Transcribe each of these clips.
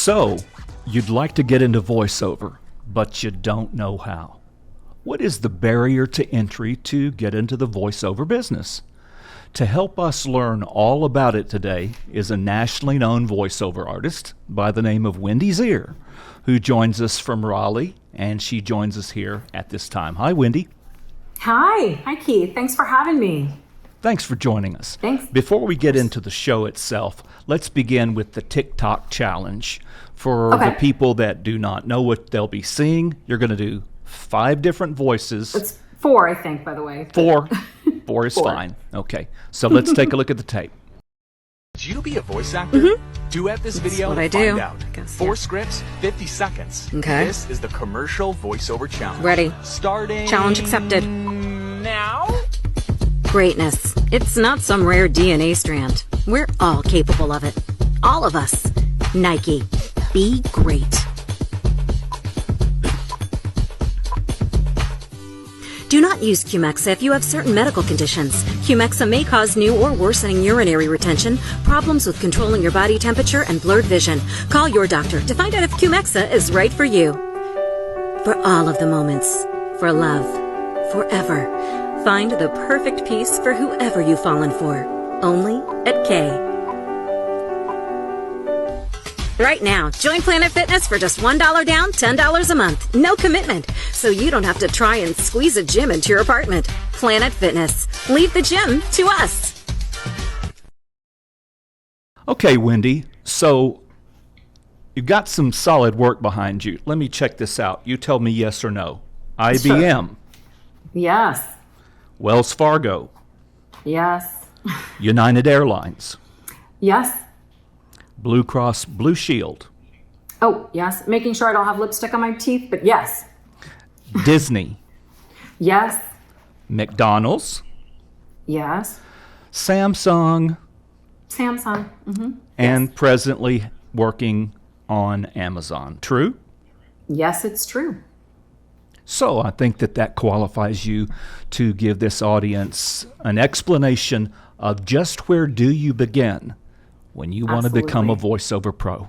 So, you'd like to get into voiceover, but you don't know how. What is the barrier to entry to get into the voiceover business? To help us learn all about it today is a nationally known voiceover artist by the name of Wendy Zier, who joins us from Raleigh, and she joins us here at this time. Hi, Wendy. Hi, Keith. Thanks for having me. Thanks for joining us. Thanks. Before we get into the show itself, let's begin with the TikTok challenge. For the people that do not know what they'll be seeing, you're going to do 5 different voices. It's 4, I think, by the way. 4. 4 is fine. Okay, so let's take a look at the tape. Would you be a voice actor? Duet this video what I and do. find out. Guess, 4 yeah. scripts, 50 seconds. Okay. This is the commercial voiceover challenge. Ready. Starting Challenge accepted. now. Greatness. It's not some rare DNA strand. We're all capable of it. All of us. Nike. Be great. Do not use Cumexa if you have certain medical conditions. Cumexa may cause new or worsening urinary retention, problems with controlling your body temperature, and blurred vision. Call your doctor to find out if Cumexa is right for you. For all of the moments. For love. Forever. Find the perfect piece for whoever you've fallen for. Only at K. Right now, join Planet Fitness for just $1 down, $10 a month. No commitment, so you don't have to try and squeeze a gym into your apartment. Planet Fitness. Leave the gym to us. Okay, Wendy, so you've got some solid work behind you. Let me check this out. You tell me yes or no. IBM. Sure. Yes. Wells Fargo. Yes. United Airlines. Yes. Blue Cross Blue Shield. Oh, yes. Making sure I don't have lipstick on my teeth, but yes. Disney. Yes. McDonald's. Yes. Samsung. Samsung. And presently working on Amazon. True? Yes, it's true. So I think that qualifies you to give this audience an explanation of just where do you begin when you want to become a voiceover pro.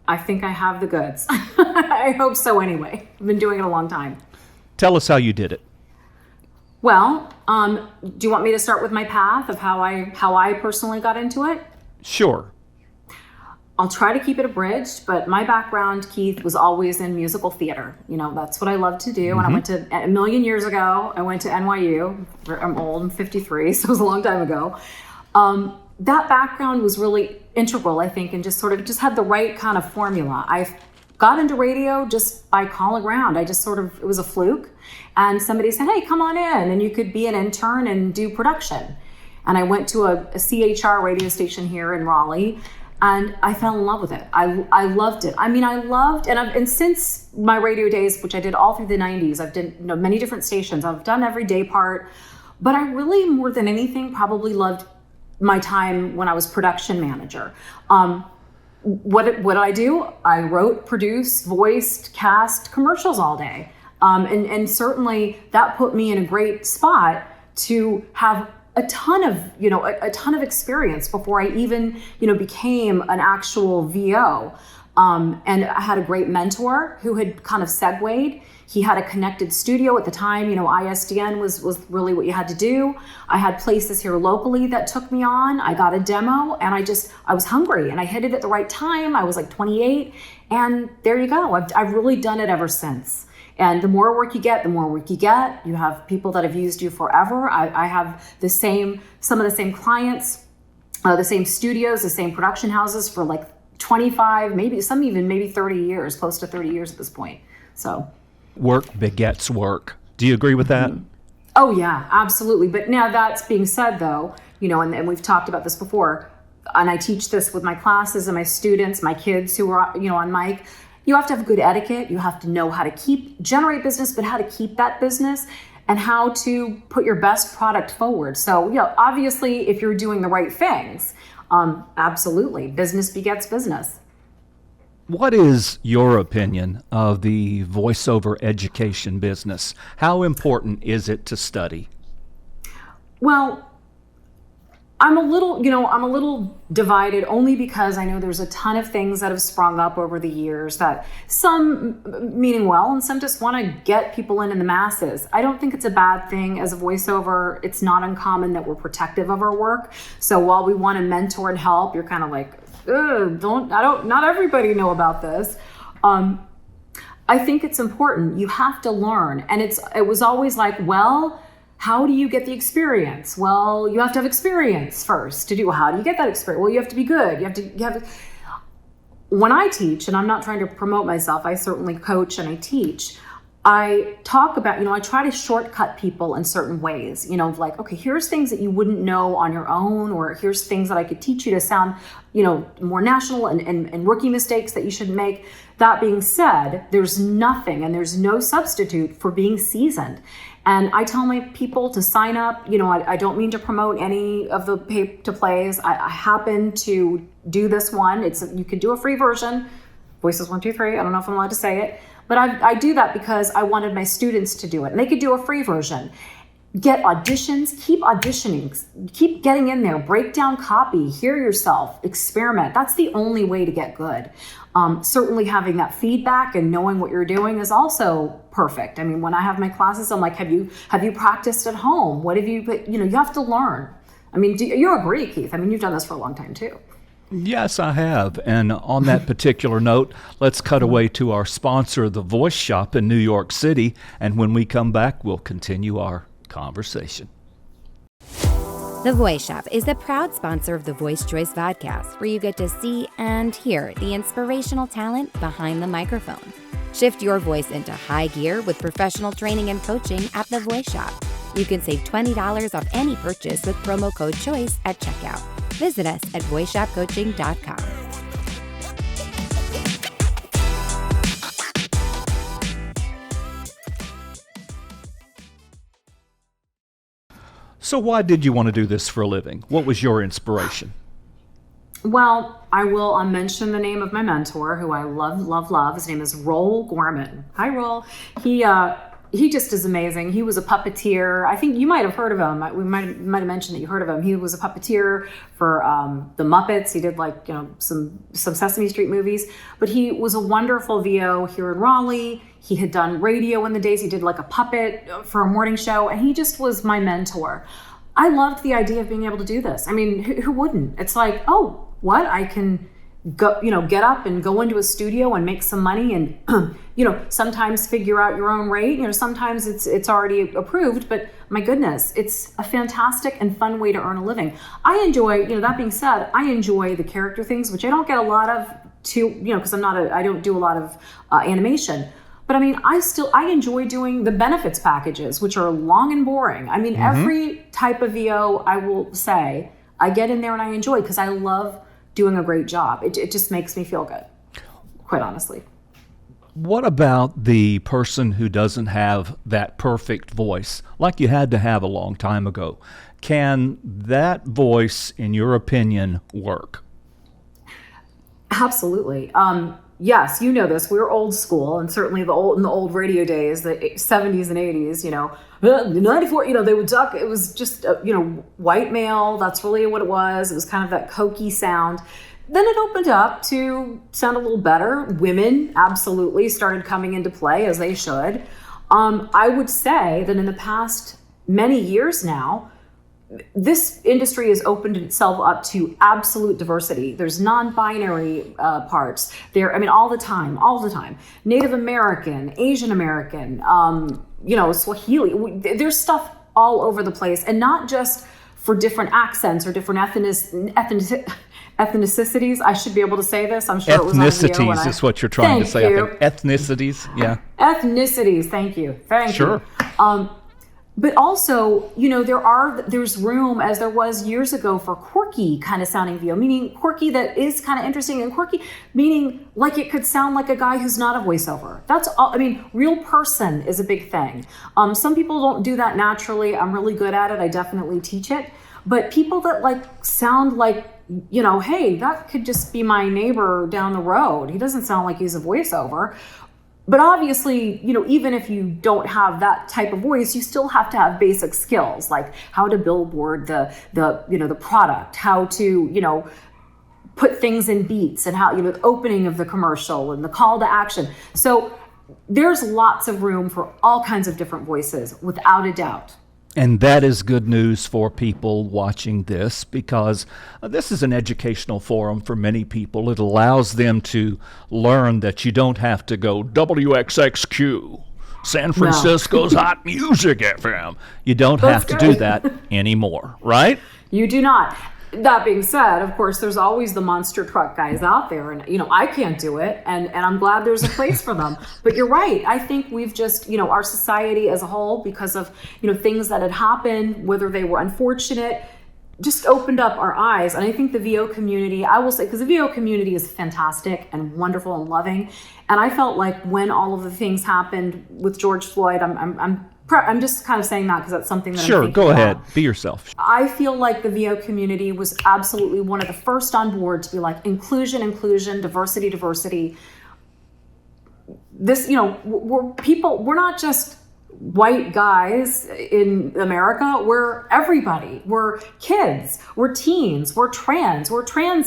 I think I have the goods. I hope so anyway. I've been doing it a long time. Tell us how you did it. Well, do you want me to start with my path of how I personally got into it? Sure. I'll try to keep it abridged, but my background, Keith, was always in musical theater. You know, that's what I love to do. And I went to, a million years ago, I went to NYU. I'm old, I'm 53, so it was a long time ago. That background was really integral, I think, and just had the right kind of formula. I got into radio just by calling around. It was a fluke. And somebody said, hey, come on in, and you could be an intern and do production. And I went to a CHR radio station here in Raleigh, and I fell in love with it. I loved it. I mean, and since my radio days, which I did all through the 90s, I've done many different stations. I've done every day part, but I really, more than anything, probably loved my time when I was production manager. What did I do? I wrote, produced, voiced, cast commercials all day. And certainly that put me in a great spot to have a ton of experience before I even, became an actual VO. And I had a great mentor who had kind of segued. He had a connected studio at the time. ISDN was really what you had to do. I had places here locally that took me on. I got a demo, and I was hungry, and I hit it at the right time. I was like 28, and there you go. I've really done it ever since. And the more work you get, the more work you get. You have people that have used you forever. I have some of the same clients, the same studios, the same production houses for like 25, maybe 30 years, close to 30 years at this point. So work begets work. Do you agree with that? Oh yeah, absolutely. But now that's being said though, and we've talked about this before, and I teach this with my classes and my students, my kids who are, on mic. You have to have good etiquette. You have to know how to generate business, but how to keep that business and how to put your best product forward. So, obviously, if you're doing the right things, absolutely, business begets business. What is your opinion of the voiceover education business? How important is it to study? Well, I'm a little divided only because I know there's a ton of things that have sprung up over the years that some meaning well and some just want to get people in the masses. I don't think it's a bad thing as a voiceover. It's not uncommon that we're protective of our work. So while we want to mentor and help, you're kind of like, not everybody know about this. I think it's important. You have to learn. And it was always like, well, how do you get the experience? Well, you have to have experience first to do. Well, how do you get that experience? Well, you have to be good. You have to. When I teach, and I'm not trying to promote myself, I certainly coach and I teach. I talk about, I try to shortcut people in certain ways, like, okay, here's things that you wouldn't know on your own, or here's things that I could teach you to sound, more national and rookie mistakes that you shouldn't make. That being said, there's nothing and there's no substitute for being seasoned. And I tell my people to sign up. I don't mean to promote any of the pay-to-plays. I happen to do this one. You can do a free version, Voices 1, 2, 3. I don't know if I'm allowed to say it, but I do that because I wanted my students to do it. And they could do a free version. Get auditions, keep auditioning, keep getting in there, break down copy, hear yourself, experiment. That's the only way to get good. Certainly having that feedback and knowing what you're doing is also perfect. I mean, when I have my classes, I'm like, have you practiced at home? What have you, you have to learn. I mean, do you agree, Keith? I mean, you've done this for a long time too. Yes, I have. And on that particular note, let's cut away to our sponsor, the Voice Shop in New York City. And when we come back, we'll continue our conversation. The Voice Shop is the proud sponsor of the Voice Choice podcast, where you get to see and hear the inspirational talent behind the microphone. Shift your voice into high gear with professional training and coaching at the Voice Shop. You can save $20 off any purchase with promo code CHOICE at checkout. Visit us at voiceshopcoaching.com. So why did you want to do this for a living? What was your inspiration? Well, I will mention the name of my mentor, who I love, love, love. His name is Roll Gorman. Hi, Roll. He just is amazing. He was a puppeteer. I think you might have heard of him. We might have mentioned that you heard of him. He was a puppeteer for the Muppets. He did some Sesame Street movies. But he was a wonderful VO here in Raleigh. He had done radio in the days. He did a puppet for a morning show, and he just was my mentor. I loved the idea of being able to do this. I mean, who wouldn't? It's like, oh, what? I can go, get up and go into a studio and make some money and, sometimes figure out your own rate. Sometimes it's already approved, but my goodness, it's a fantastic and fun way to earn a living. I enjoy, that being said, I enjoy the character things, which I don't get a lot of because I don't do a lot of animation. But I mean, I enjoy doing the benefits packages, which are long and boring. I mean, every type of VO, I will say, I get in there and I enjoy because I love doing a great job. It just makes me feel good, quite honestly. What about the person who doesn't have that perfect voice, like you had to have a long time ago? Can that voice, in your opinion, work? Absolutely. Yes, you know this. We were old school, and certainly in the old radio days, the 70s and 80s, 94, they would talk. It was just, white male. That's really what it was. It was kind of that cokey sound. Then it opened up to sound a little better. Women absolutely started coming into play, as they should. I would say that in the past many years now, this industry has opened itself up to absolute diversity. There's non-binary parts there. I mean, all the time. Native American, Asian American, Swahili. There's stuff all over the place, and not just for different accents or different ethnicities. I should be able to say this. I'm sure it was on video. Ethnicities is what you're trying to say. You. I think ethnicities. Yeah. Ethnicities. Thank you. Sure. But also, there's room, as there was years ago, for quirky kind of sounding VO, meaning quirky that is kind of interesting, and quirky meaning like it could sound like a guy who's not a voiceover. That's all. I mean, real person is a big thing. Some people don't do that naturally. I'm really good at it. I definitely teach it. But people that sound like, hey, that could just be my neighbor down the road. He doesn't sound like he's a voiceover. But obviously, even if you don't have that type of voice, you still have to have basic skills, like how to billboard the product, how to, put things in beats, and how, the opening of the commercial and the call to action. So there's lots of room for all kinds of different voices, without a doubt. And that is good news for people watching this, because this is an educational forum for many people. It allows them to learn that you don't have to go WXXQ, San Francisco's Hot Music FM. You don't have to do that anymore, right? You do not. That being said, of course, there's always the monster truck guys out there, and I can't do it, and I'm glad there's a place for them. But you're right. I think we've just, our society as a whole, because of things that had happened, whether they were unfortunate, just opened up our eyes. And I think the VO community, I will say, because the VO community is fantastic and wonderful and loving, and I felt like when all of the things happened with George Floyd, I'm just kind of saying that because that's something that I'm thinking go about. ahead. Be yourself. I feel like the VO community was absolutely one of the first on board to be like, inclusion, diversity. This, we're not just white guys in America. We're everybody. We're kids. We're teens. We're trans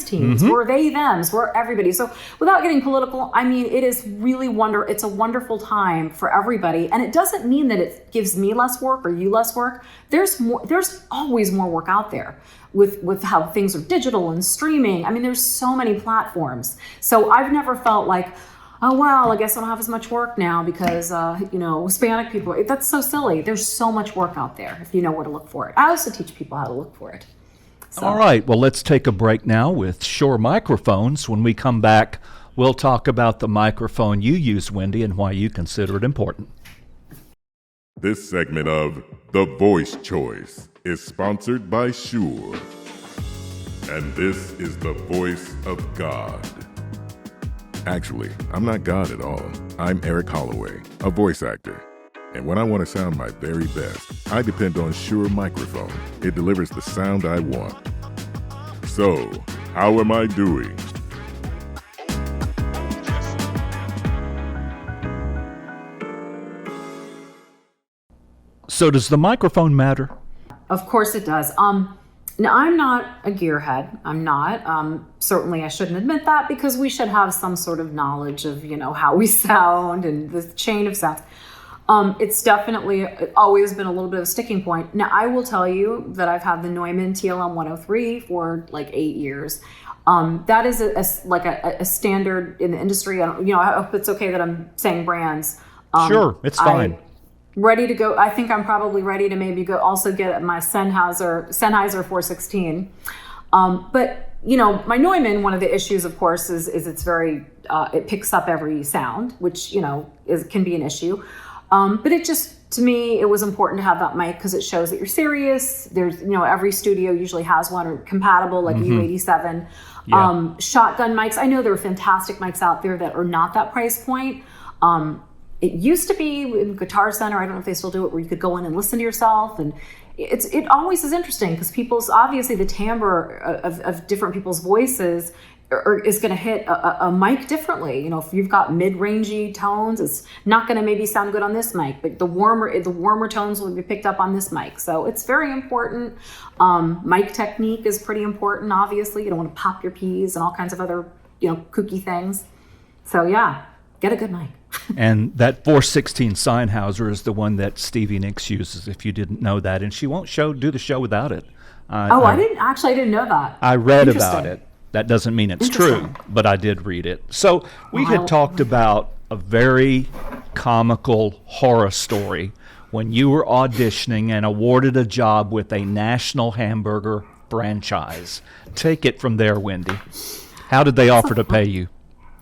teens. We're they, thems. We're everybody. So without getting political, it is really it's a wonderful time for everybody. And it doesn't mean that it gives me less work or you less work. There's always more work out there with how things are digital and streaming. There's so many platforms. So I've never felt like, oh, well, I guess I don't have as much work now because, Hispanic people, that's so silly. There's so much work out there if you know where to look for it. I also teach people how to look for it. So. All right, well, let's take a break now with Shure microphones. When we come back, we'll talk about the microphone you use, Wendy, and why you consider it important. This segment of The Voice Choice is sponsored by Shure. And this is the voice of God. Actually, I'm not God at all. I'm Eric Holloway, a voice actor. And when I want to sound my very best, I depend on Shure microphone. It delivers the sound I want. So, how am I doing? So does the microphone matter? Of course it does. Now, I'm not a gearhead. I'm not. Certainly, I shouldn't admit that because we should have some sort of knowledge of, how we sound and the chain of sounds. It's definitely always been a little bit of a sticking point. Now, I will tell you that I've had the Neumann TLM 103 for like 8 years. That is a standard in the industry. I hope it's okay that I'm saying brands. Sure, it's fine. Ready to go. I think I'm probably ready to maybe go also get my Sennheiser 416. But my Neumann, one of the issues, of course, is it's very, it picks up every sound, which, can be an issue. But it just, to me, it was important to have that mic because it shows that you're serious. There's, every studio usually has one or compatible, like a U87. Yeah. Shotgun mics. I know there are fantastic mics out there that are not that price point. It used to be in Guitar Center, I don't know if they still do it, where you could go in and listen to yourself. And it always is interesting because obviously the timbre of different people's voices is going to hit a mic differently. If you've got mid-rangey tones, it's not going to maybe sound good on this mic, but the warmer tones will be picked up on this mic. So it's very important. Mic technique is pretty important, obviously. You don't want to pop your P's and all kinds of other, kooky things. So yeah, get a good mic. And that 416 Sennheiser is the one that Stevie Nicks uses, if you didn't know that. And she won't do the show without it. I didn't know that. I read about it. That doesn't mean it's true, but I did read it. So we had talked about a very comical horror story when you were auditioning and awarded a job with a national hamburger franchise. Take it from there, Wendy. How did they offer to pay you?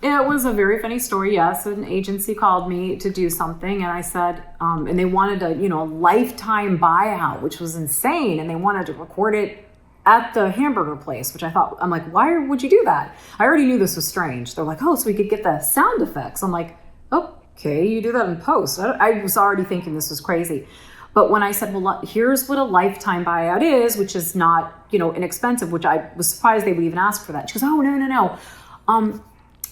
It was a very funny story, yes. An agency called me to do something, and I said, and they wanted a lifetime buyout, which was insane, and they wanted to record it at the hamburger place, which I'm like, why would you do that? I already knew this was strange. They're like, oh, so we could get the sound effects. I'm like, okay, you do that in post. I was already thinking this was crazy. But when I said, well, here's what a lifetime buyout is, which is not, inexpensive, which I was surprised they would even ask for that. She goes, oh, no.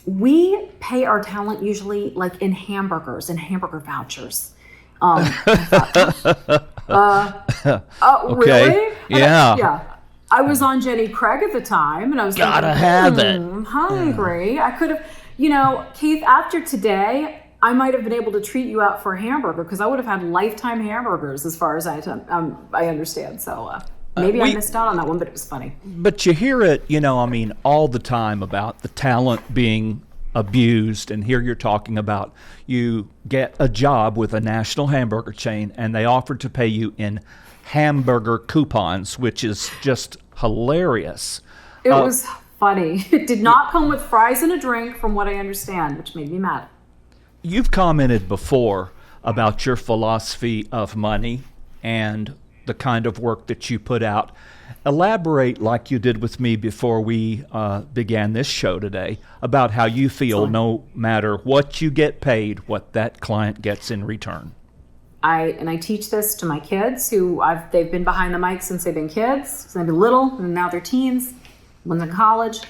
We pay our talent usually like in hamburgers and hamburger vouchers. Really? Yeah. Yeah. I was on Jenny Craig at the time, and I was Gotta have it. I'm hungry. I could have, Keith, after today, I might have been able to treat you out for a hamburger because I would have had lifetime hamburgers as far as I understand. So maybe I missed out on that one, but it was funny. But you hear it, all the time about the talent being abused, and here you're talking about you get a job with a national hamburger chain and they offered to pay you in hamburger coupons, which is just hilarious. It was funny. It did not come with fries and a drink from what I understand, which made me mad. You've commented before about your philosophy of money and the kind of work that you put out. Elaborate, like you did with me before we began this show today, about how you feel no matter what you get paid, what that client gets in return. I teach this to my kids they've been behind the mic since they've been kids, since they've been little, and now they're teens, one's in college.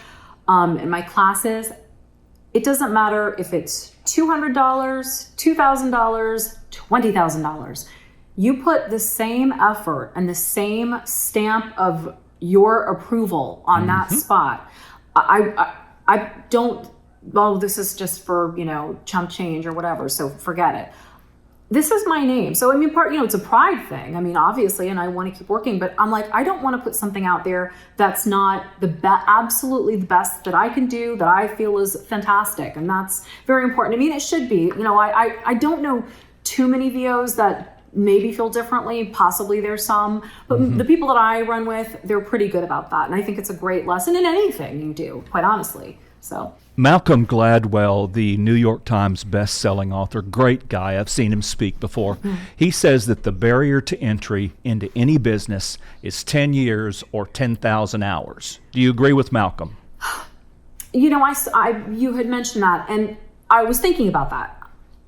In my classes, it doesn't matter if it's $200, $2,000, $20,000. You put the same effort and the same stamp of your approval on that spot. I don't, this is just for, chump change or whatever, so forget it. This is my name. So, it's a pride thing. Obviously, and I want to keep working, but I'm like, I don't want to put something out there that's not absolutely the best that I can do, that I feel is fantastic. And that's very important. It should be. I don't know too many VOs that maybe feel differently. Possibly there's some, but the people that I run with, they're pretty good about that. And I think it's a great lesson in anything you do, quite honestly. So Malcolm Gladwell, the New York Times best-selling author, great guy. I've seen him speak before. He says that the barrier to entry into any business is 10 years or 10,000 hours. Do you agree with Malcolm? You had mentioned that, and I was thinking about that.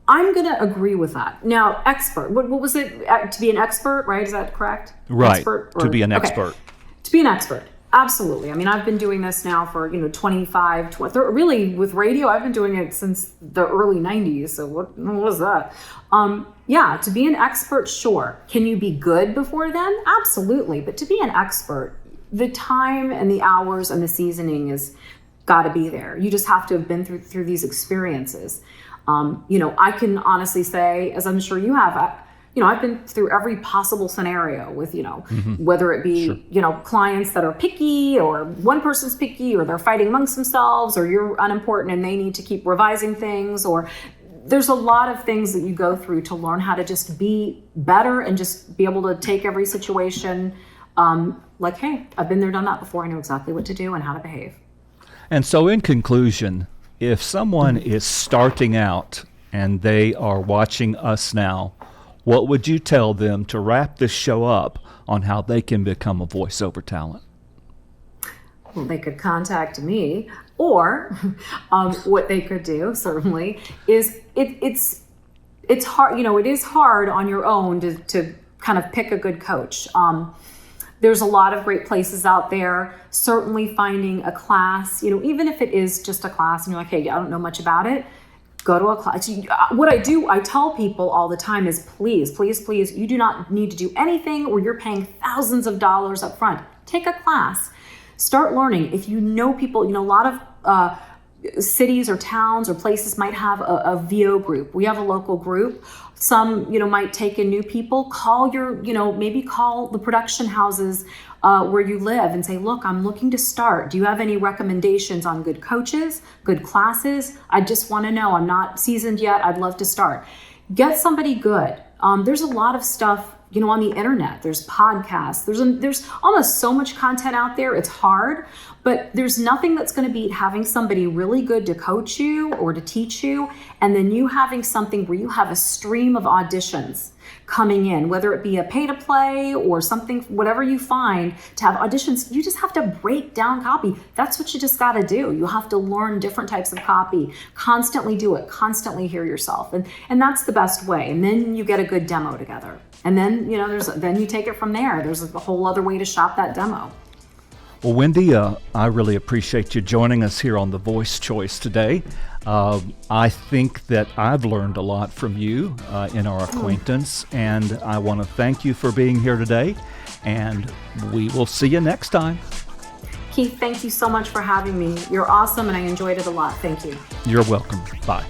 I'm going to agree with that. Now, expert, what was it? To be an expert, right? Is that correct? Right, expert, to be an expert. Okay. To be an expert, absolutely. I've been doing this now for, 25, really with radio, I've been doing it since the early 90s. So what was that? To be an expert, sure. Can you be good before then? Absolutely. But to be an expert, the time and the hours and the seasoning is got to be there. You just have to have been through these experiences. I can honestly say, as I'm sure you have, I've been through every possible scenario with, whether it be, clients that are picky or one person's picky or they're fighting amongst themselves or you're unimportant and they need to keep revising things, or there's a lot of things that you go through to learn how to just be better and just be able to take every situation like, hey, I've been there, done that before. I know exactly what to do and how to behave. And so in conclusion, if someone is starting out and they are watching us now, what would you tell them to wrap this show up on how they can become a voiceover talent? Well, they could contact me, or what they could do, certainly, is it's hard. It is hard on your own to kind of pick a good coach. There's a lot of great places out there. Certainly finding a class, even if it is just a class and you're like, hey, I don't know much about it, go to a class. What I tell people all the time is please, please, please, you do not need to do anything where you're paying thousands of dollars up front. Take a class. Start learning. If you know people, a lot of cities or towns or places might have a VO group. We have a local group. Some, might take in new people. Call maybe call the production houses where you live and say, look, I'm looking to start. Do you have any recommendations on good coaches, good classes? I just want to know. I'm not seasoned yet. I'd love to start. Get somebody good. There's a lot of stuff, on the internet. There's podcasts. There's almost so much content out there. It's hard, but there's nothing that's going to beat having somebody really good to coach you or to teach you, and then you having something where you have a stream of auditions coming in, whether it be a pay to play or something, whatever you find to have auditions. You just have to break down copy. That's what you just got to do. You have to learn different types of copy, constantly do it, constantly hear yourself. And that's the best way. And then you get a good demo together. And then, then you take it from there. There's a whole other way to shop that demo. Well, Wendy, I really appreciate you joining us here on The Voice Choice today. I think that I've learned a lot from you in our acquaintance, and I want to thank you for being here today, and we will see you next time. Keith, thank you so much for having me. You're awesome, and I enjoyed it a lot. Thank you. You're welcome. Bye.